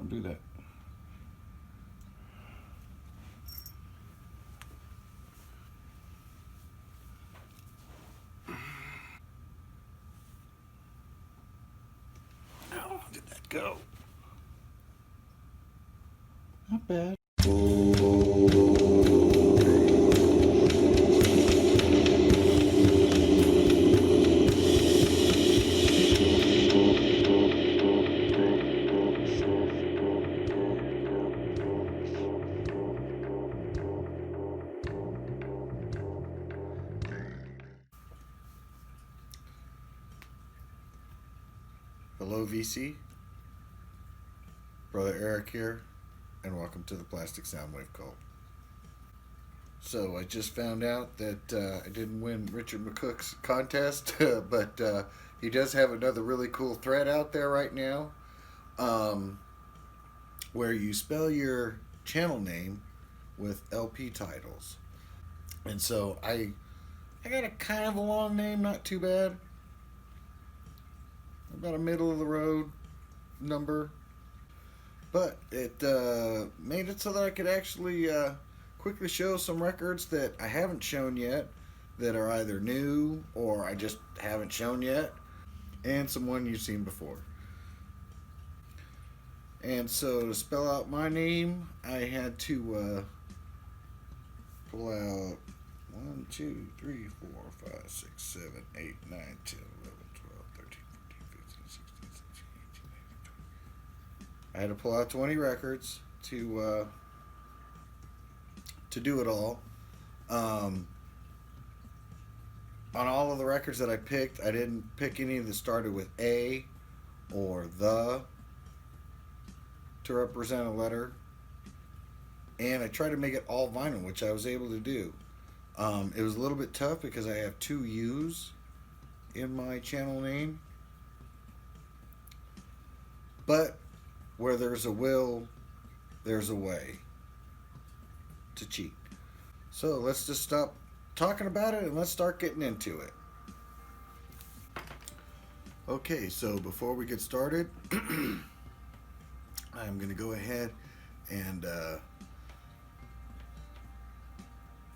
Don't do that. How did that go? Not bad. Hello, VC. Brother Eric here, and welcome to the Plastic Soundwave Cult. So, I just found out that I didn't win Richard McCook's contest, but he does have another really cool thread out there right now where you spell your channel name with LP titles. And so, I got a kind of a long name, not too bad. About a middle of the road number, but it made it so that I could actually quickly show some records that I haven't shown yet, that are either new or I just haven't shown yet, and some one you've seen before. And so to spell out my name, I had to pull out 1, 2, 3, 4, 5, 6, 7, 8, 9, 10, 11, 12, 13, 14, 15, 16, 17, 18, 19, 20. I had to pull out 20 records to do it all. On all of the records that I picked, I didn't pick any that started with A or the to represent a letter. And I tried to make it all vinyl, which I was able to do. It was a little bit tough because I have 2 U's in my channel name. But where there's a will, there's a way to cheat. So let's just stop talking about it and let's start getting into it. Okay, so before we get started, I'm going to go ahead and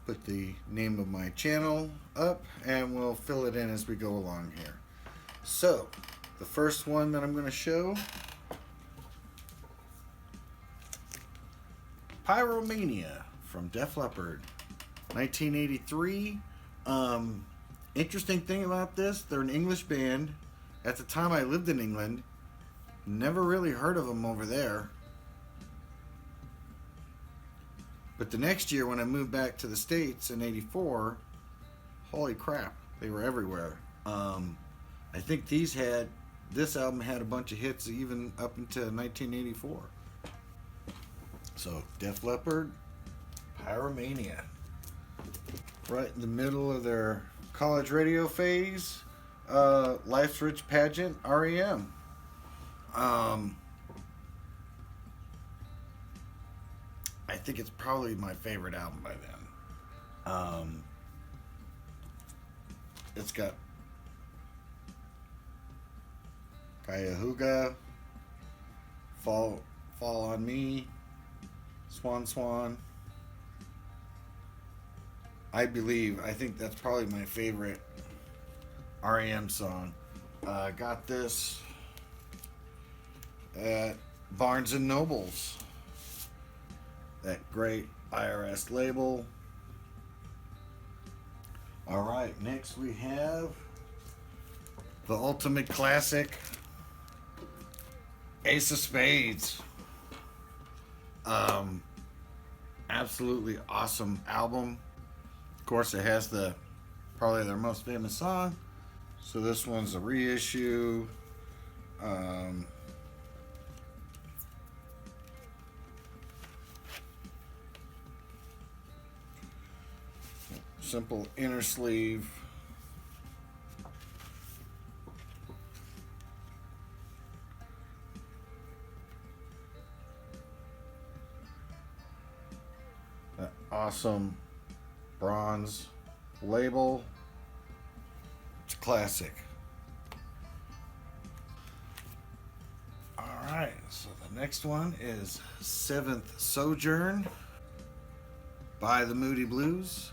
put the name of my channel up and we'll fill it in as we go along here. So, the first one that I'm going to show, Pyromania from Def Leppard, 1983. Interesting thing about this, they're an English band. At the time I lived in England, never really heard of them over there. But the next year when I moved back to the States in 84, holy crap, they were everywhere. I think this album had a bunch of hits even up until 1984. So, Def Leppard, Pyromania. Right in the middle of their college radio phase, Life's Rich Pageant, REM. I think it's probably my favorite album by them. It's got Cuyahoga, Fall on Me, Swan Swan. I think that's probably my favorite REM song. Got this at Barnes and Noble's. That great IRS label. Alright, next we have the ultimate classic, Ace of Spades. Absolutely awesome album. Of course, it has probably their most famous song. So this one's a reissue. Simple inner sleeve. That awesome bronze label. It's a classic. All right. right, so the next one is Seventh Sojourn by the Moody Blues.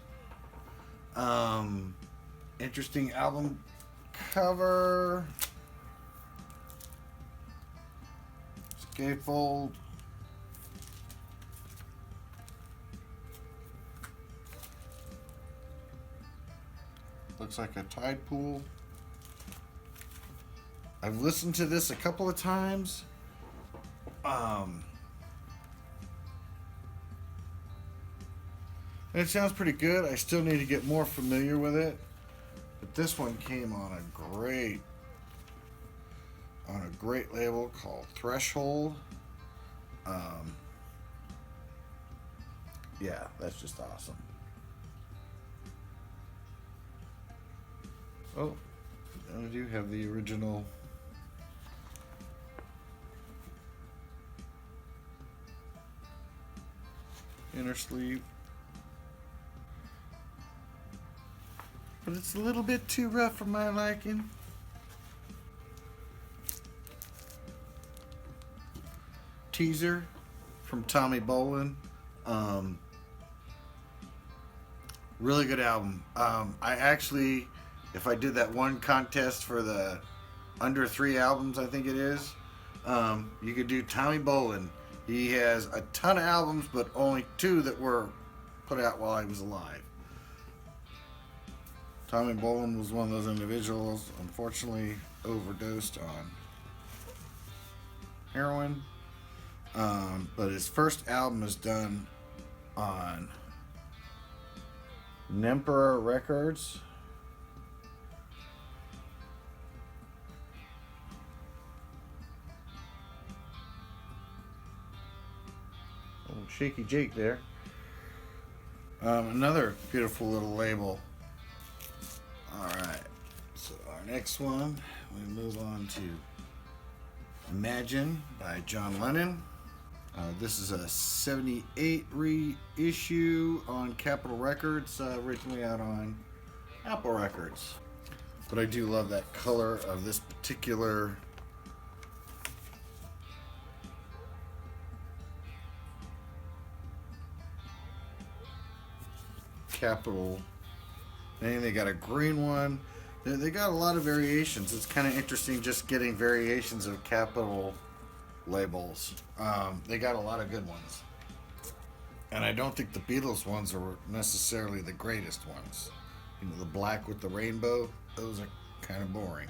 Interesting album cover. Gatefold. Looks like a tide pool. I've listened to this a couple of times. And it sounds pretty good. I still need to get more familiar with it. But this one came on a great label called Threshold. Yeah, that's just awesome. Oh, I do have the original inner sleeve. But it's a little bit too rough for my liking. Teaser from Tommy Bolin. Really good album. I actually, if I did that one contest for the under 3 albums, I think it is, you could do Tommy Bolin. He has a ton of albums, but only 2 that were put out while he was alive. Tommy Bolin was one of those individuals, unfortunately overdosed on heroin. But his first album is done on Nemperor Records. Oh, Shaky Jake there. Another beautiful little label. Alright, so our next one, we move on to Imagine by John Lennon. This is a 78 reissue on Capitol Records, originally out on Apple Records. But I do love that color of this particular Capitol. And they got a green one. They got a lot of variations. It's kind of interesting just getting variations of Capitol labels. They got a lot of good ones. And I don't think the Beatles ones are necessarily the greatest ones. You know, the black with the rainbow, those are kind of boring.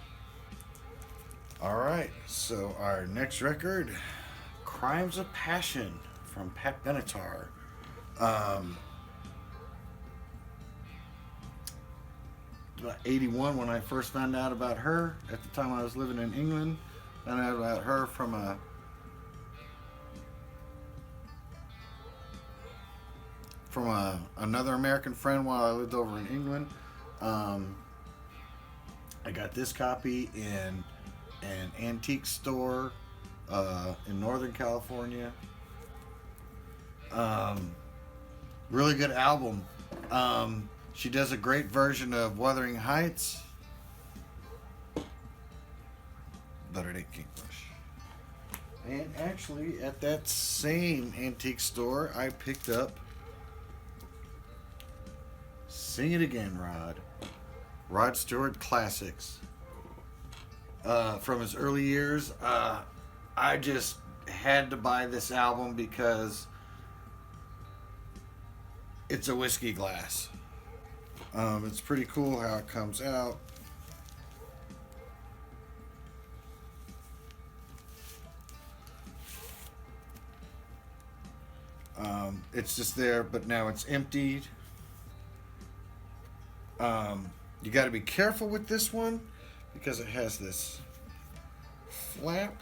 Alright, so our next record, Crimes of Passion from Pat Benatar. About 81 when I first found out about her. At the time I was living in England. Found out about her from another American friend while I lived over in England. I got this copy in an antique store in Northern California. Really good album. She does a great version of Wuthering Heights, but it ain't Kingfish. And actually, at that same antique store, I picked up Sing It Again, Rod. Rod Stewart Classics. From his early years, I just had to buy this album because it's a whiskey glass. It's pretty cool how it comes out. It's just there, but now it's emptied. You got to be careful with this one because it has this flap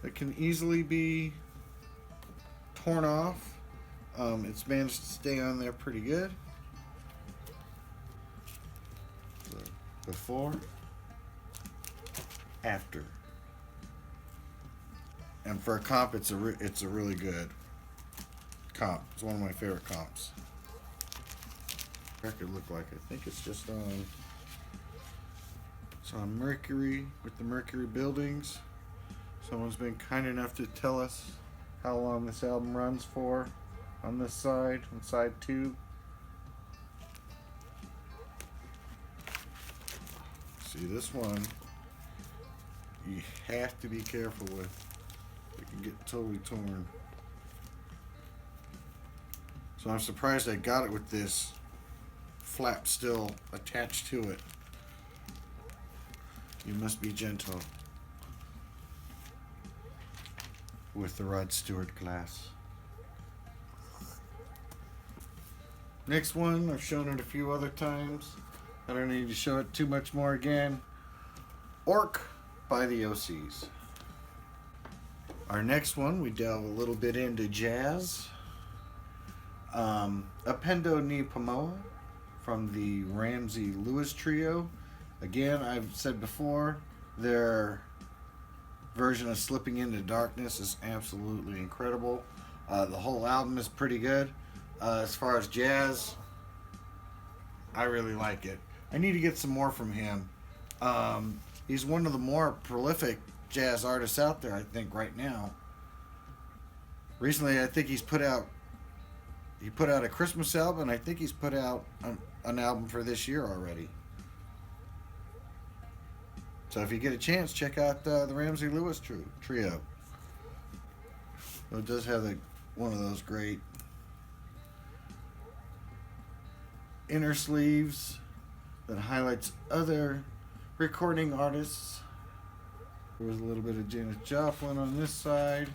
that can easily be torn off. It's managed to stay on there pretty good. Before, after, and for a comp, it's a really good comp. It's one of my favorite comps. Record look like, I think it's just on. It's on Mercury with the Mercury Buildings. So Someone's been kind enough to tell us how long this album runs for on this side, on side 2. See, this one you have to be careful with. It can get totally torn. So I'm surprised I got it with this flap still attached to it. You must be gentle with the Rod Stewart glass. Next one, I've shown it a few other times. I don't need to show it too much more again. Orc by the OCs. Our next one, we delve a little bit into jazz. Appendo ni Pomoa from the Ramsey Lewis Trio. Again, I've said before, their version of Slipping into Darkness is absolutely incredible. The whole album is pretty good. As far as jazz, I really like it. I need to get some more from him. He's one of the more prolific jazz artists out there, I think, right now. Recently, I think he put out a Christmas album, and I think he's put out an album for this year already. So if you get a chance, check out the Ramsey Lewis Trio. It does have one of those great inner sleeves that highlights other recording artists. There was a little bit of Janis Joplin on this side.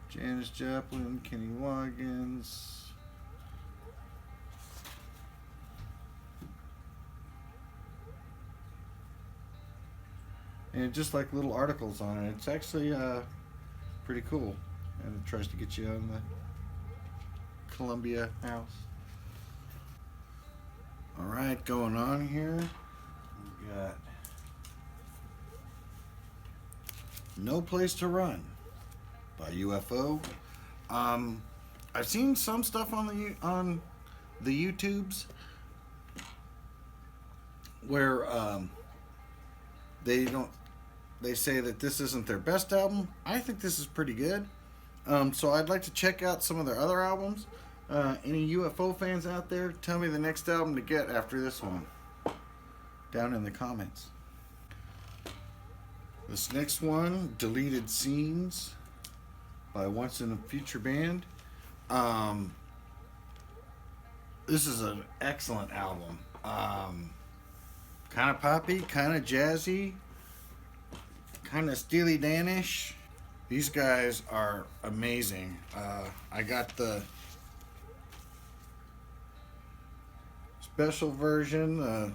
Janis Joplin, Kenny Loggins. And just like little articles on it. It's actually pretty cool. And it tries to get you on the Columbia House. Alright, going on here. We've got No Place to Run by UFO. I've seen some stuff on the YouTubes where they say that this isn't their best album. I think this is pretty good. So I'd like to check out some of their other albums. Any UFO fans out there, tell me the next album to get after this one down in the comments. This next one, Deleted Scenes by Once in a Future Band. This is an excellent album. Kind of poppy, kind of jazzy, kind of Steely Dan-ish. These guys are amazing. I got the special version.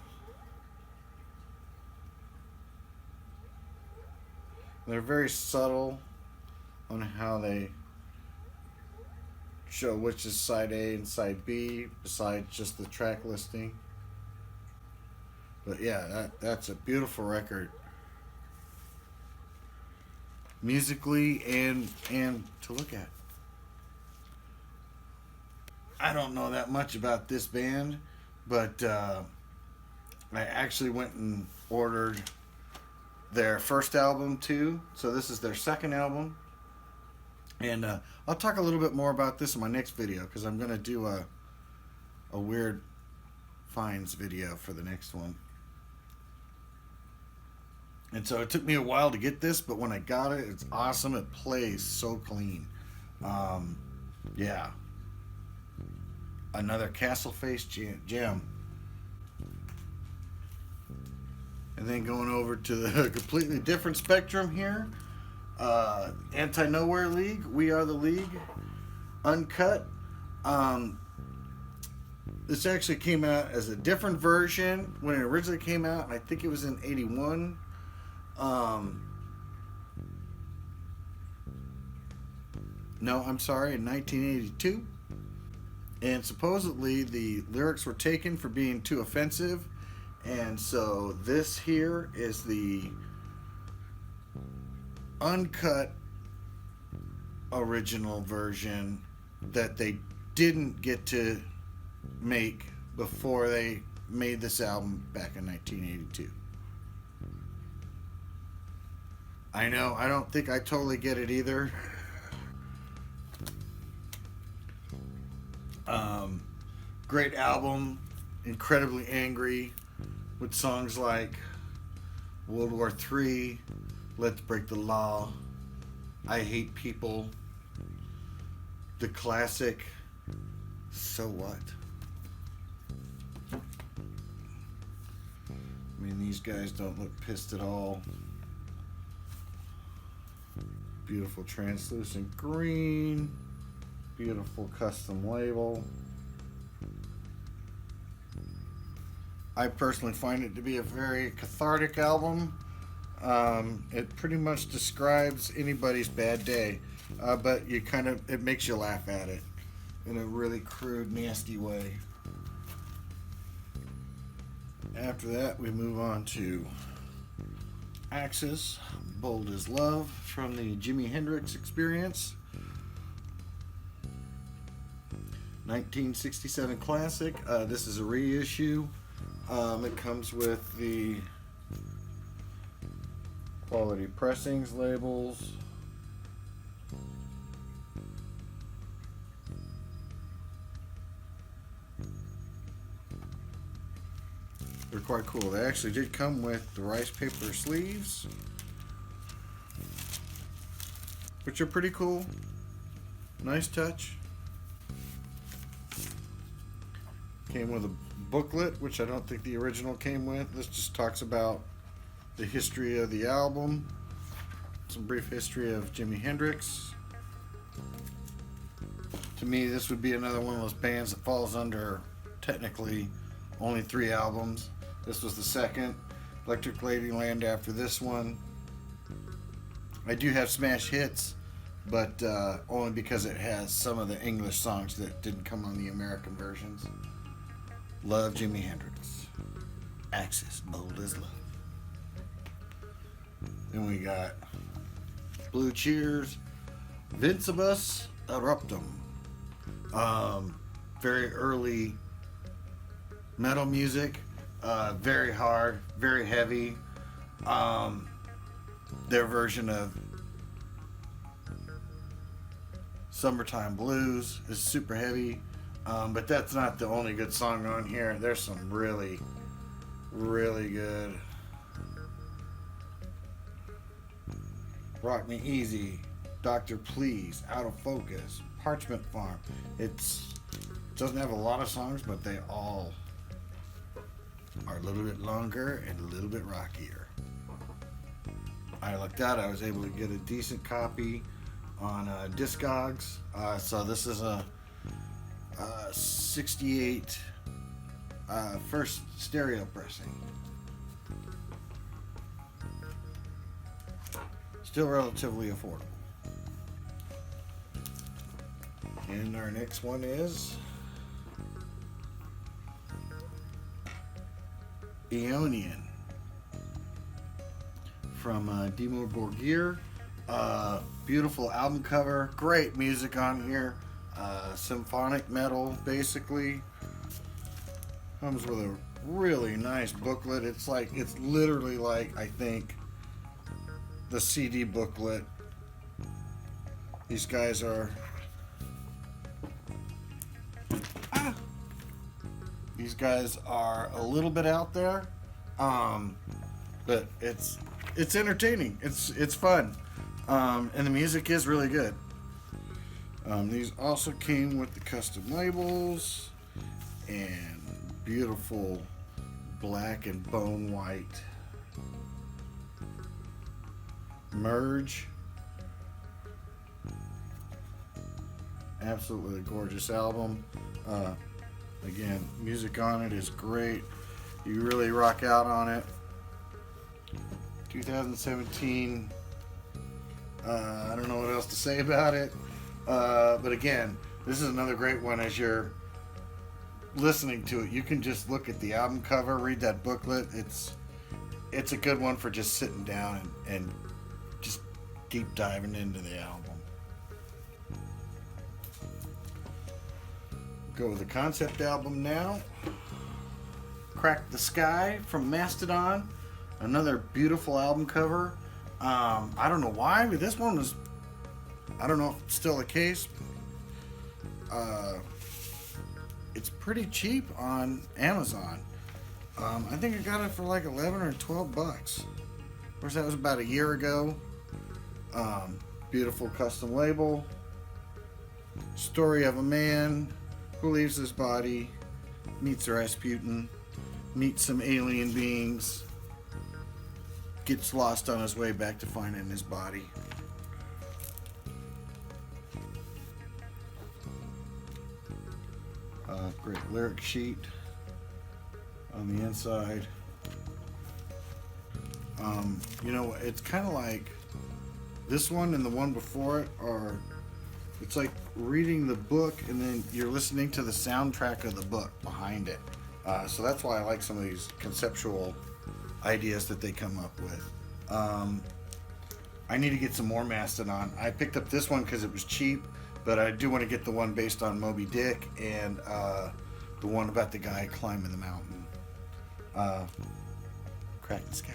They're very subtle on how they show which is side A and side B, besides just the track listing. But yeah, that's a beautiful record, musically and to look at. I don't know that much about this band, but I actually went and ordered their first album too. So this is their second album, and I'll talk a little bit more about this in my next video, because I'm gonna do a weird finds video for the next one. And so it took me a while to get this, but when I got it, it's awesome. It plays so clean. Yeah. Another Castle Face gem. And then going over to the completely different spectrum here. Anti-Nowhere League, We Are the League, Uncut. This actually came out as a different version when it originally came out. I think it was in 81. No, I'm sorry, in 1982. And supposedly the lyrics were taken for being too offensive. And so this here is the uncut original version that they didn't get to make before they made this album back in 1982. I know. I don't think I totally get it either. Um, Great album. Incredibly angry with songs like World War III, Let's Break the Law, I Hate People, the classic So What? I mean, these guys don't look pissed at all. Beautiful translucent green. Beautiful custom label. I personally find it to be a very cathartic album. It pretty much describes anybody's bad day, but it makes you laugh at it in a really crude, nasty way. After that, we move on to Axis, Bold as Love from the Jimi Hendrix Experience. 1967 classic. This is a reissue. It comes with the quality pressings labels. They're quite cool. They actually did come with the rice paper sleeves, which are pretty cool. Nice touch. Came with a booklet, which I don't think the original came with. This just talks about the history of the album, some brief history of Jimi Hendrix. To me, this would be another one of those bands that falls under technically only 3 albums. This was the second. Electric Ladyland after this one. I do have smash hits, but only because it has some of the English songs that didn't come on the American versions. Love Jimi Hendrix. Axis, Bold as Love. Then we got Blue Cheers, Vincebus Eruptum. Very early metal music. Very hard, very heavy. Their version of Summertime Blues is super heavy. But that's not the only good song on here. There's some really, really good. Rock Me Easy, Doctor Please, Out of Focus, Parchment Farm. It doesn't have a lot of songs, but they all are a little bit longer and a little bit rockier. I lucked out. I was able to get a decent copy on Discogs. So this is a 68 first stereo pressing. Still relatively affordable. And our next one is Aeonian from Dimmu Borgir. Beautiful album cover, great music on here. Symphonic metal, basically. Comes with a really nice booklet. It's literally like, I think, the CD booklet. These guys are a little bit out there, but it's entertaining. It's fun, and the music is really good. These also came with the custom labels and beautiful black and bone white merge. Absolutely gorgeous album. Again, music on it is great. You really rock out on it. 2017. I don't know what else to say about it. But again, this is another great one. As you're listening to it, you can just look at the album cover, read that booklet. It's a good one for just sitting down and just deep diving into the album. Go with the concept album now. Crack the Sky from Mastodon. Another beautiful album cover. I don't know why, but this one was, I don't know if it's still the case. Uh, it's pretty cheap on Amazon. I think I got it for like 11 or 12 bucks. Of course, that was about a year ago. Beautiful custom label. Story of a man who leaves his body, meets Rasputin, meets some alien beings, gets lost on his way back to finding his body. Great lyric sheet on the inside. It's kind of like this one and the one before it are, it's like reading the book and then you're listening to the soundtrack of the book behind it. So that's why I like some of these conceptual ideas that they come up with. I need to get some more Mastodon. I picked up this one because it was cheap, but I do want to get the one based on Moby Dick and the one about the guy climbing the mountain. Crack the sky.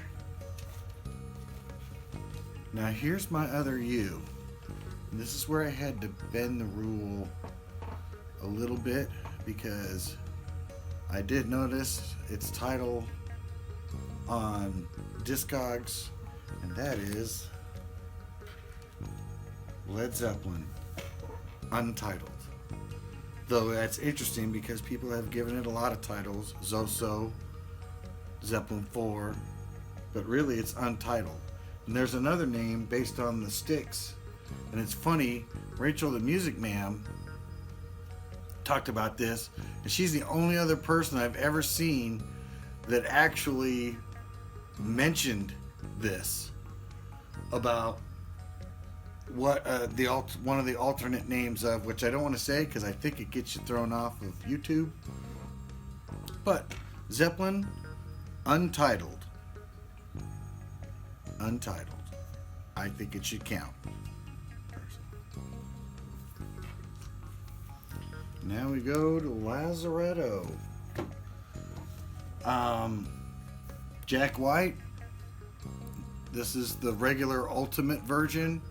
Now here's my other U. And this is where I had to bend the rule a little bit because I did notice its title on Discogs, and that is Led Zeppelin, Untitled. Though that's interesting because people have given it a lot of titles, Zoso, Zeppelin 4, but really it's Untitled. And there's another name based on the Styx, and it's funny, Rachel the Music Man talked about this, and she's the only other person I've ever seen that actually mentioned this about what one of the alternate names of, which I don't want to say because I think it gets you thrown off of YouTube. But Zeppelin, Untitled. Untitled. I think it should count. Now we go to Lazaretto. Jack White. This is the regular ultimate version.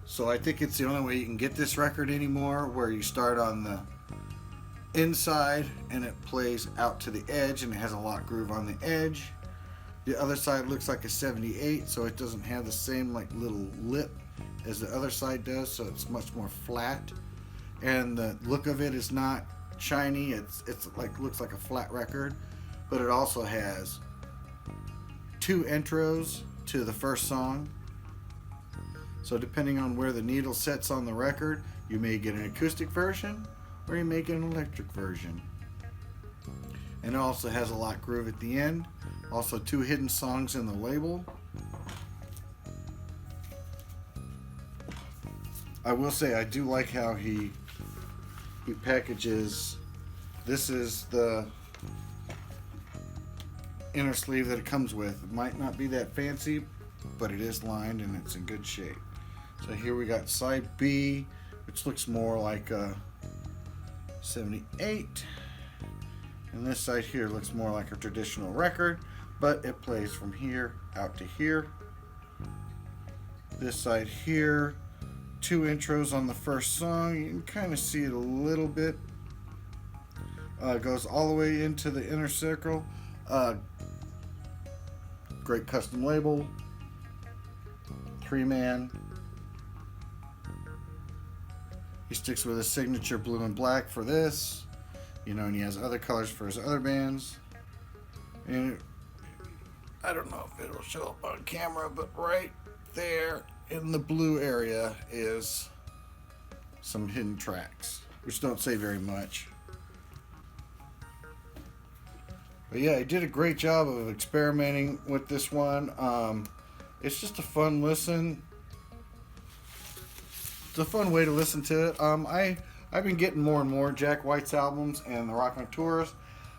So I think it's the only way you can get this record anymore, where you start on the inside and it plays out to the edge and it has a lock groove on the edge. The other side looks like a 78, so it doesn't have the same like little lip as the other side does, so it's much more flat. And the look of it is not shiny, it's like looks like a flat record, but it also has 2 intros to the first song. So depending on where the needle sets on the record, you may get an acoustic version or you may get an electric version. And it also has a lock groove at the end. Also 2 hidden songs in the label. I will say I do like how he packages. This is the inner sleeve that it comes with. It might not be that fancy, but it is lined and it's in good shape. So here we got side B, which looks more like a 78. And this side here looks more like a traditional record, but it plays from here out to here. This side here, 2 intros on the first song. You can kind of see it a little bit. Goes all the way into the inner circle. Great custom label. 3-man. He sticks with his signature blue and black for this. And he has other colors for his other bands. And I don't know if it'll show up on camera, but right there in the blue area is some hidden tracks, which don't say very much. But yeah, he did a great job of experimenting with this one. It's just a fun listen. It's a fun way to listen to it. I've been getting more and more Jack White's albums and the Raconteurs.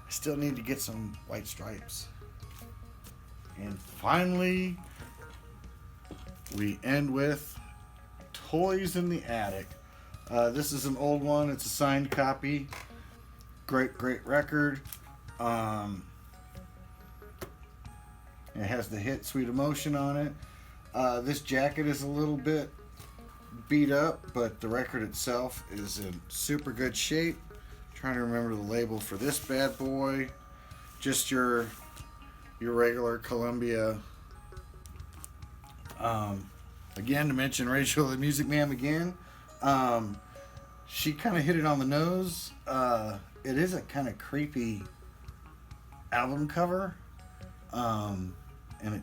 I still need to get some White Stripes. And finally, we end with Toys in the Attic. This is an old one. It's a signed copy. Great record. It has the hit Sweet Emotion on it. This jacket is a little bit beat up, but the record itself is in super good shape. Trying to remember the label for this bad boy. Just your regular Columbia. Again, to mention Rachel the Music Man again, she kind of hit it on the nose. It is a kind of creepy album cover, and it,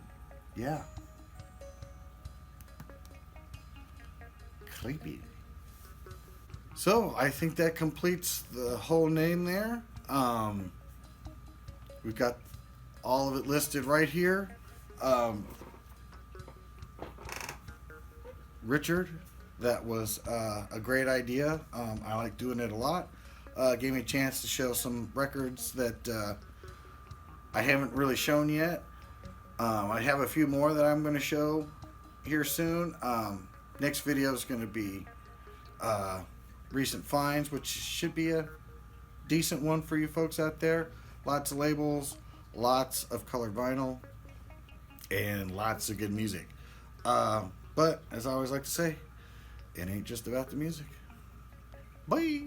yeah, creepy. So I think that completes the whole name there. We've got all of it listed right here. Richard, that was a great idea. I like doing it a lot. Gave me a chance to show some records that I haven't really shown yet. I have a few more that I'm going to show here soon. Next video is going to be recent finds, which should be a decent one for you folks out there. Lots of labels, lots of colored vinyl, and lots of good music. But as I always like to say, it ain't just about the music. Bye.